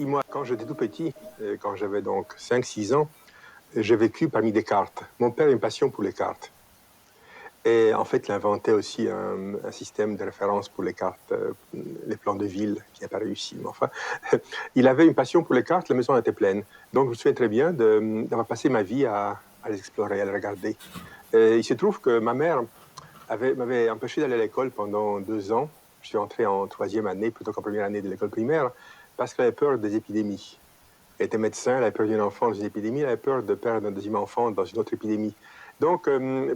Moi, quand j'étais tout petit, quand j'avais donc 5-6 ans, j'ai vécu parmi des cartes. Mon père a une passion pour les cartes. Et en fait, il inventait aussi un système de référence pour les cartes, les plans de ville, qui n'a pas réussi. Mais enfin, il avait une passion pour les cartes, la maison était pleine. Donc, je me souviens très bien d'avoir passé ma vie à les explorer, à les regarder. Et il se trouve que ma mère m'avait empêché d'aller à l'école pendant 2 ans. Je suis entré en 3e année plutôt qu'en première année de l'école primaire parce qu'elle avait peur des épidémies. Elle était médecin, elle avait perdu un enfant dans une épidémie, elle avait peur de perdre un deuxième enfant dans une autre épidémie. Donc,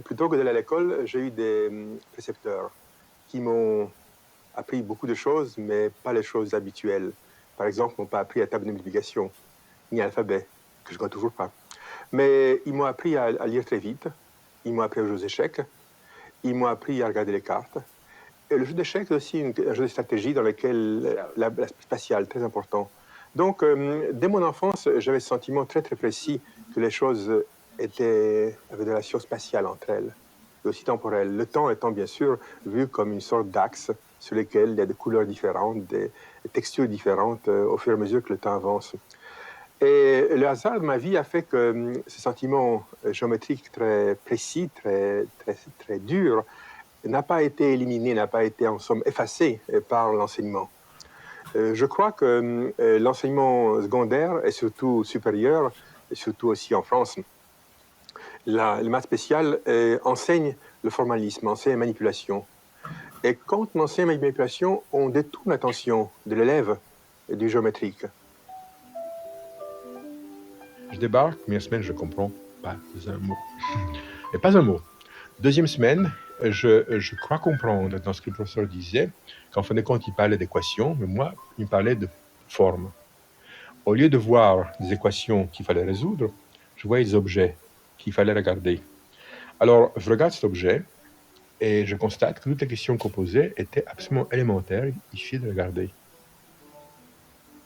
plutôt que d'aller à l'école, j'ai eu des précepteurs qui m'ont appris beaucoup de choses, mais pas les choses habituelles. Par exemple, ils m'ont pas appris la table de multiplication, ni l'alphabet, que je ne connais toujours pas. Mais ils m'ont appris à lire très vite, ils m'ont appris à jouer aux échecs, ils m'ont appris à regarder les cartes. Et le jeu d'échecs est aussi un jeu de stratégie dans lequel l'aspect spatial est très important. Donc, dès mon enfance, j'avais ce sentiment très très précis que les choses avaient des relations spatiales entre elles, et aussi temporelles. Le temps étant bien sûr vu comme une sorte d'axe sur lequel il y a des couleurs différentes, des textures différentes au fur et à mesure que le temps avance. Et le hasard de ma vie a fait que ce sentiment géométrique très précis, très, très, très dur, n'a pas été éliminé, n'a pas été en somme effacé par l'enseignement. Je crois que l'enseignement secondaire et surtout supérieur, et surtout aussi en France, le maths spécial enseigne le formalisme, enseigne la manipulation. Et quand on enseigne la manipulation, on détourne l'attention de l'élève du géométrique. Je débarque, première semaine, je comprends pas un mot. Et pas un mot. Deuxième semaine, je crois comprendre dans ce que le professeur disait, qu'en fin de compte, il parlait d'équations, mais moi, il me parlait de formes. Au lieu de voir des équations qu'il fallait résoudre, je voyais des objets qu'il fallait regarder. Alors, je regarde cet objet et je constate que toutes les questions qu'on posait étaient absolument élémentaires, il suffit de regarder.